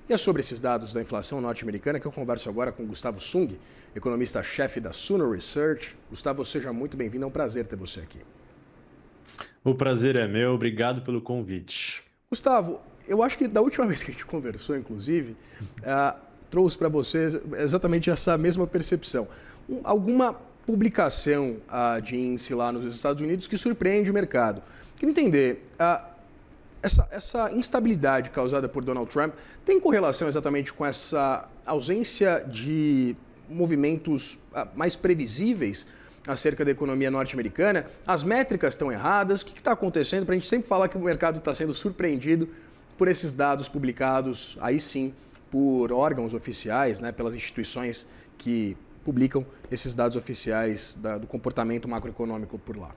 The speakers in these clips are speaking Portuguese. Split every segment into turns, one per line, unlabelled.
E é sobre esses dados da inflação norte-americana que eu converso agora com Gustavo Sung, economista-chefe da Suno Research. Gustavo, seja muito bem-vindo, é um prazer ter você aqui.
O prazer é meu, obrigado pelo convite.
Gustavo, eu acho que da última vez que a gente conversou, inclusive, trouxe para você exatamente essa mesma percepção. Alguma publicação de índice lá nos Estados Unidos que surpreende o mercado. Queria entender, essa instabilidade causada por Donald Trump tem correlação exatamente com essa ausência de movimentos mais previsíveis acerca da economia norte-americana? As métricas estão erradas? O que está acontecendo para a gente sempre falar que o mercado está sendo surpreendido por esses dados publicados, aí sim, por órgãos oficiais, né, pelas instituições que publicam esses dados oficiais do comportamento macroeconômico por lá?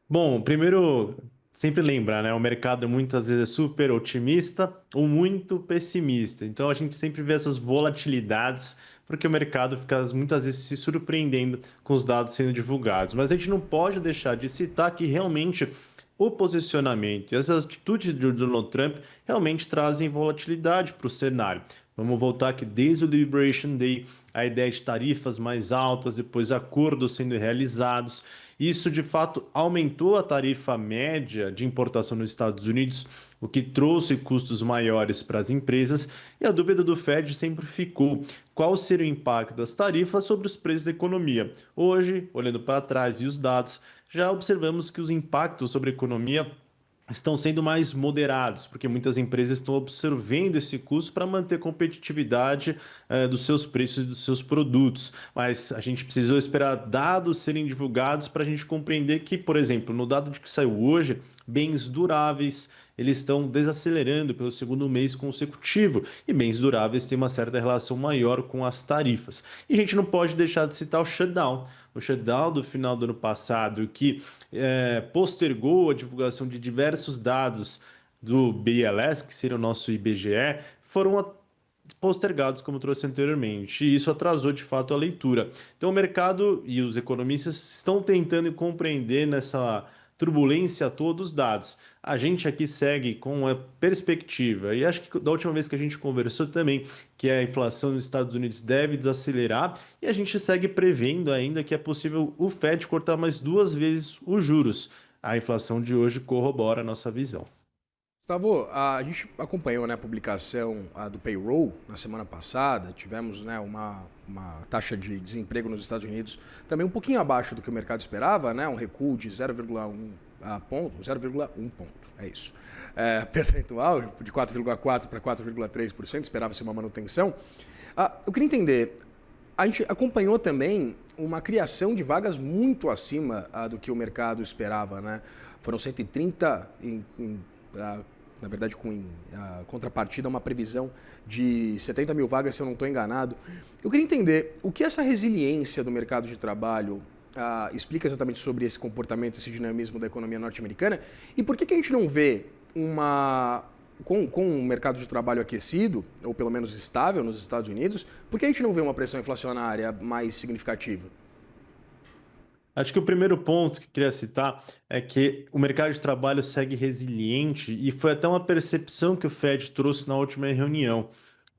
Bom, primeiro, sempre lembrar, né? O mercado muitas vezes é super otimista ou muito pessimista. Então a gente sempre vê essas volatilidades, porque o mercado fica muitas vezes se surpreendendo com os dados sendo divulgados. Mas a gente não pode deixar de citar que realmente o posicionamento e as atitudes de Donald Trump realmente trazem volatilidade para o cenário. Vamos voltar que desde o Liberation Day, a ideia de tarifas mais altas, depois acordos sendo realizados. Isso, de fato, aumentou a tarifa média de importação nos Estados Unidos, o que trouxe custos maiores para as empresas. E a dúvida do Fed sempre ficou: qual seria o impacto das tarifas sobre os preços da economia? Hoje, olhando para trás e os dados, já observamos que os impactos sobre a economia estão sendo mais moderados, porque muitas empresas estão absorvendo esse custo para manter a competitividade dos seus preços e dos seus produtos. Mas a gente precisou esperar dados serem divulgados para a gente compreender que, por exemplo, no dado de que saiu hoje, bens duráveis eles estão desacelerando pelo segundo mês consecutivo e bens duráveis têm uma certa relação maior com as tarifas. E a gente não pode deixar de citar o shutdown do final do ano passado, que postergou a divulgação de diversos dados do BLS, que seria o nosso IBGE, foram postergados, como trouxe anteriormente, e isso atrasou de fato a leitura. Então, o mercado e os economistas estão tentando compreender nessa turbulência todos os dados. A gente aqui segue com a perspectiva, e acho que da última vez que a gente conversou também, que a inflação nos Estados Unidos deve desacelerar, e a gente segue prevendo ainda que é possível o Fed cortar mais 2 vezes os juros. A inflação de hoje corrobora a nossa visão.
Gustavo, a gente acompanhou, né, a publicação do payroll na semana passada. Tivemos, né, uma taxa de desemprego nos Estados Unidos também um pouquinho abaixo do que o mercado esperava, né, um recuo de 0,1 ponto, 0,1 ponto, é isso. Percentual de 4,4% para 4,3%, esperava-se uma manutenção. Eu queria entender, a gente acompanhou também uma criação de vagas muito acima do que o mercado esperava, né? Foram 130 na verdade, com contrapartida, uma previsão de 70 mil vagas, se eu não estou enganado. Eu queria entender o que essa resiliência do mercado de trabalho explica exatamente sobre esse comportamento, esse dinamismo da economia norte-americana, e por que a gente não vê com um mercado de trabalho aquecido, ou pelo menos estável nos Estados Unidos, por que a gente não vê uma pressão inflacionária mais significativa?
Acho que o primeiro ponto que eu queria citar é que o mercado de trabalho segue resiliente e foi até uma percepção que o Fed trouxe na última reunião,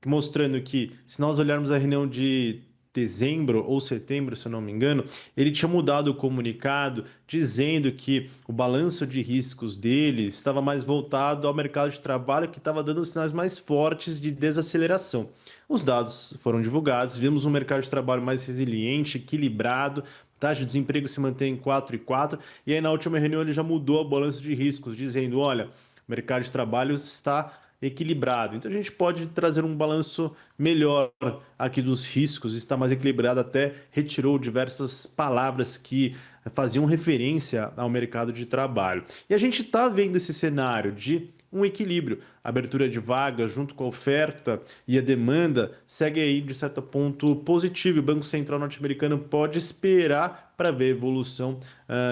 mostrando que, se nós olharmos a reunião de dezembro ou setembro, se eu não me engano, ele tinha mudado o comunicado dizendo que o balanço de riscos dele estava mais voltado ao mercado de trabalho, que estava dando sinais mais fortes de desaceleração. Os dados foram divulgados, vimos um mercado de trabalho mais resiliente, equilibrado, taxa de desemprego se mantém em 4,4, e aí na última reunião ele já mudou o balanço de riscos, dizendo, olha, o mercado de trabalho está equilibrado. Então a gente pode trazer um balanço melhor aqui dos riscos, está mais equilibrado, até retirou diversas palavras que faziam referência ao mercado de trabalho. E a gente está vendo esse cenário de um equilíbrio. A abertura de vagas junto com a oferta e a demanda segue aí de certo ponto positivo. O Banco Central norte-americano pode esperar para ver a evolução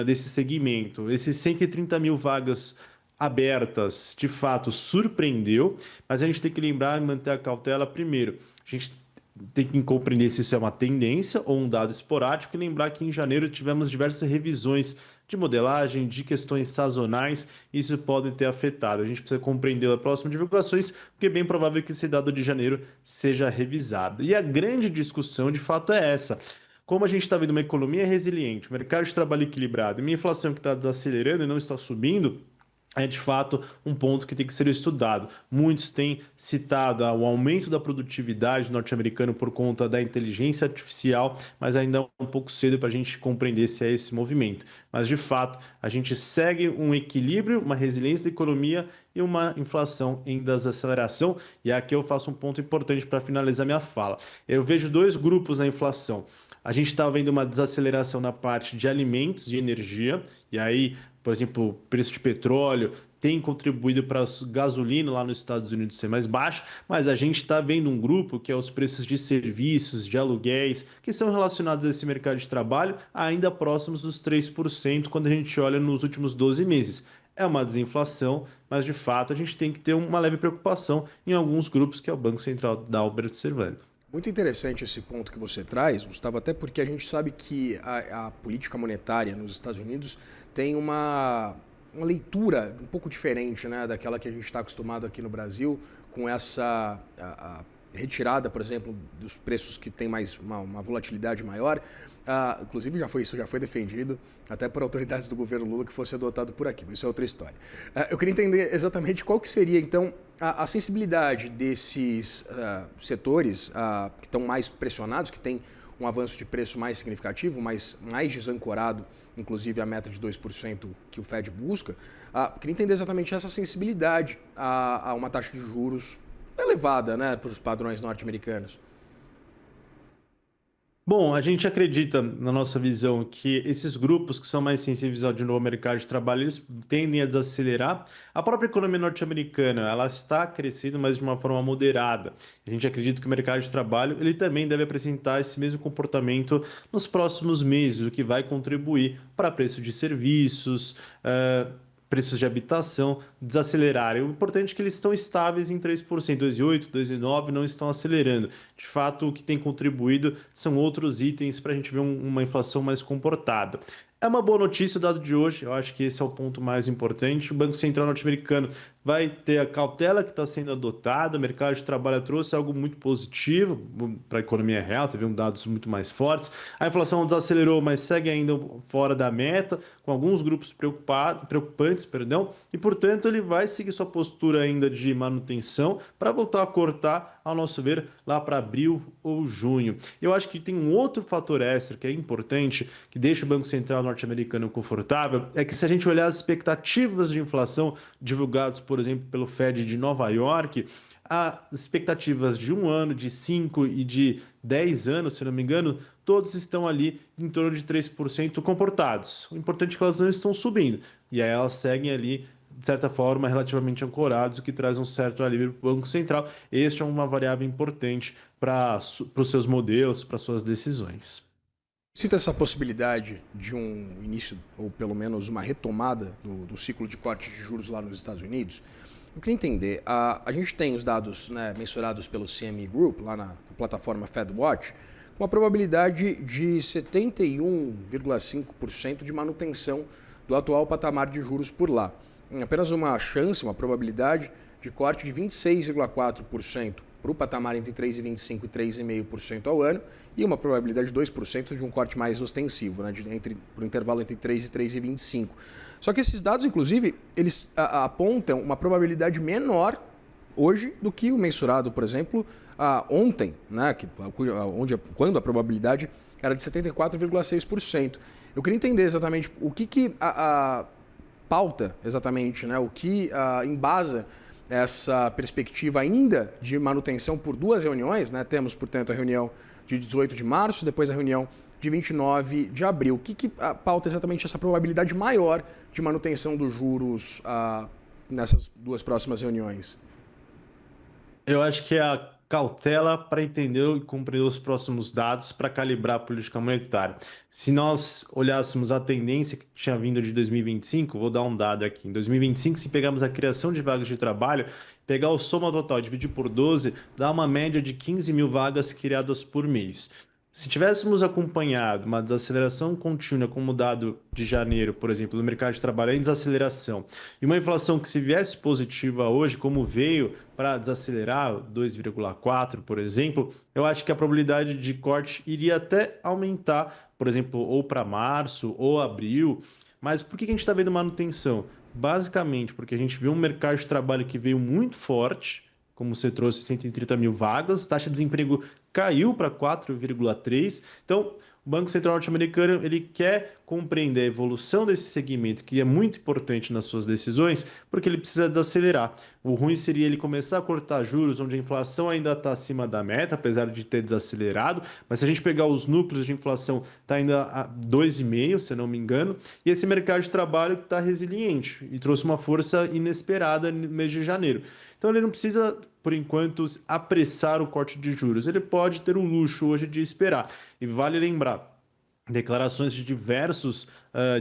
desse segmento. Esses 130 mil vagas abertas, de fato, surpreendeu, mas a gente tem que lembrar e manter a cautela primeiro. A gente tem que compreender se isso é uma tendência ou um dado esporádico e lembrar que em janeiro tivemos diversas revisões de modelagem, de questões sazonais, isso pode ter afetado. A gente precisa compreender as próximas divulgações, porque é bem provável que esse dado de janeiro seja revisado. E a grande discussão, de fato, é essa. Como a gente está vendo uma economia resiliente, um mercado de trabalho equilibrado, e uma inflação que está desacelerando e não está subindo, é de fato um ponto que tem que ser estudado. Muitos têm citado o aumento da produtividade norte-americana por conta da inteligência artificial, mas ainda é um pouco cedo para a gente compreender se é esse movimento. Mas de fato, a gente segue um equilíbrio, uma resiliência da economia e uma inflação em desaceleração. E aqui eu faço um ponto importante para finalizar minha fala. Eu vejo dois grupos na inflação. A gente está vendo uma desaceleração na parte de alimentos, de energia, e aí, por exemplo, o preço de petróleo tem contribuído para a gasolina lá nos Estados Unidos ser mais baixa, mas a gente está vendo um grupo que é os preços de serviços, de aluguéis, que são relacionados a esse mercado de trabalho, ainda próximos dos 3% quando a gente olha nos últimos 12 meses. É uma desinflação, mas de fato a gente tem que ter uma leve preocupação em alguns grupos que é o Banco Central está observando.
Muito interessante esse ponto que você traz, Gustavo, até porque a gente sabe que a política monetária nos Estados Unidos tem uma leitura um pouco diferente, né, daquela que a gente está acostumado aqui no Brasil, com essa a retirada, por exemplo, dos preços que tem mais uma volatilidade maior. Inclusive isso já foi defendido até por autoridades do governo Lula que fosse adotado por aqui, mas isso é outra história. Eu queria entender exatamente qual que seria, então, a sensibilidade desses setores que estão mais pressionados, que têm um avanço de preço mais significativo, mais desancorado, inclusive a meta de 2% que o Fed busca. Queria entender exatamente essa sensibilidade a uma taxa de juros elevada, né, para os padrões norte-americanos.
Bom, a gente acredita, na nossa visão, que esses grupos que são mais sensíveis ao de novo mercado de trabalho, eles tendem a desacelerar. A própria economia norte-americana, ela está crescendo, mas de uma forma moderada. A gente acredita que o mercado de trabalho, ele também deve apresentar esse mesmo comportamento nos próximos meses, o que vai contribuir para preço de serviços, preços de habitação desacelerarem. O importante é que eles estão estáveis em 3%, 2,8%, 2,9%, não estão acelerando. De fato, o que tem contribuído são outros itens para a gente ver uma inflação mais comportada. É uma boa notícia o dado de hoje, eu acho que esse é o ponto mais importante. O Banco Central norte-americano vai ter a cautela que está sendo adotada, o mercado de trabalho trouxe algo muito positivo para a economia real, teve dados muito mais fortes. A inflação desacelerou, mas segue ainda fora da meta, com alguns grupos preocupantes, e portanto ele vai seguir sua postura ainda de manutenção para voltar a cortar, ao nosso ver, lá para abril ou junho. Eu acho que tem um outro fator extra que é importante, que deixa o Banco Central norte-americano confortável, é que se a gente olhar as expectativas de inflação divulgadas, por exemplo, pelo Fed de Nova York, as expectativas de 1 ano, de 5 e de 10 anos, se não me engano, todos estão ali em torno de 3% comportados. O importante é que elas não estão subindo, e aí elas seguem ali, de certa forma, relativamente ancorados, o que traz um certo alívio para o Banco Central. Este é uma variável importante para os seus modelos, para suas decisões.
Cita essa possibilidade de um início, ou pelo menos uma retomada do ciclo de corte de juros lá nos Estados Unidos. Eu queria entender, a gente tem os dados, né, mensurados pelo CME Group, lá na plataforma FedWatch, com a probabilidade de 71,5% de manutenção do atual patamar de juros por lá. Apenas uma chance, uma probabilidade de corte de 26,4% para o patamar entre 3,25% e 3,5% ao ano, e uma probabilidade de 2% de um corte mais ostensivo, né, para o intervalo entre 3 e 3,25%. Só que esses dados, inclusive, eles apontam uma probabilidade menor hoje do que o mensurado, por exemplo, ontem, né, quando a probabilidade era de 74,6%. Eu queria entender exatamente o que a pauta, exatamente, né, o que embasa essa perspectiva ainda de manutenção por duas reuniões, né? Temos, portanto, a reunião de 18 de março, depois a reunião de 29 de abril. O que pauta exatamente essa probabilidade maior de manutenção dos juros nessas duas próximas reuniões?
Eu acho que é a cautela para entender e compreender os próximos dados para calibrar a política monetária. Se nós olhássemos a tendência que tinha vindo de 2025, vou dar um dado aqui. Em 2025, se pegarmos a criação de vagas de trabalho, pegar o soma total e dividir por 12, dá uma média de 15 mil vagas criadas por mês. Se tivéssemos acompanhado uma desaceleração contínua, como o dado de janeiro, por exemplo, do mercado de trabalho em desaceleração, e uma inflação que se viesse positiva hoje, como veio para desacelerar 2,4, por exemplo, eu acho que a probabilidade de corte iria até aumentar, por exemplo, ou para março ou abril. Mas por que a gente está vendo manutenção? Basicamente porque a gente viu um mercado de trabalho que veio muito forte, como você trouxe 130 mil vagas, taxa de desemprego caiu para 4,3. Então, o Banco Central norte-americano ele quer compreender a evolução desse segmento, que é muito importante nas suas decisões, porque ele precisa desacelerar. O ruim seria ele começar a cortar juros, onde a inflação ainda está acima da meta, apesar de ter desacelerado. Mas se a gente pegar os núcleos de inflação, está ainda a 2,5, se não me engano, e esse mercado de trabalho está resiliente e trouxe uma força inesperada no mês de janeiro. Então ele não precisa, por enquanto, apressar o corte de juros. Ele pode ter o luxo hoje de esperar. E vale lembrar, declarações de diversos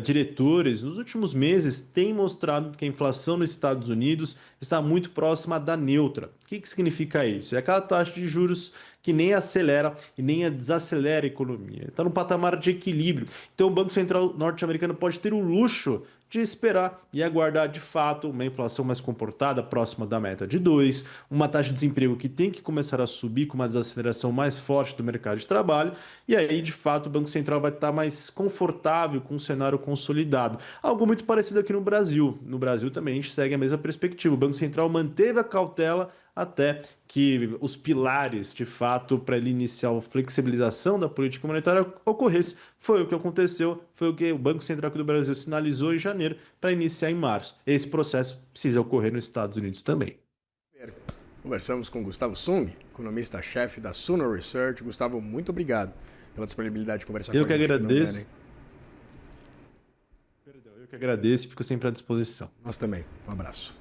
diretores nos últimos meses têm mostrado que a inflação nos Estados Unidos está muito próxima da neutra. O que significa isso? É aquela taxa de juros que nem acelera e nem desacelera a economia. Está no patamar de equilíbrio. Então o Banco Central norte-americano pode ter o luxo de esperar e aguardar de fato uma inflação mais comportada, próxima da meta de 2, uma taxa de desemprego que tem que começar a subir com uma desaceleração mais forte do mercado de trabalho, e aí de fato o Banco Central vai estar mais confortável com um cenário consolidado. Algo muito parecido aqui no Brasil. No Brasil também a gente segue a mesma perspectiva. O Banco Central manteve a cautela até que os pilares, de fato, para ele iniciar a flexibilização da política monetária ocorresse. Foi o que aconteceu, foi o que o Banco Central aqui do Brasil sinalizou em janeiro para iniciar em março. Esse processo precisa ocorrer nos Estados Unidos também.
Conversamos com Gustavo Sung, economista-chefe da Suno Research. Gustavo, muito obrigado pela disponibilidade de conversar com a gente.
Eu que agradeço. Eu que agradeço e fico sempre à disposição.
Nós também. Um abraço.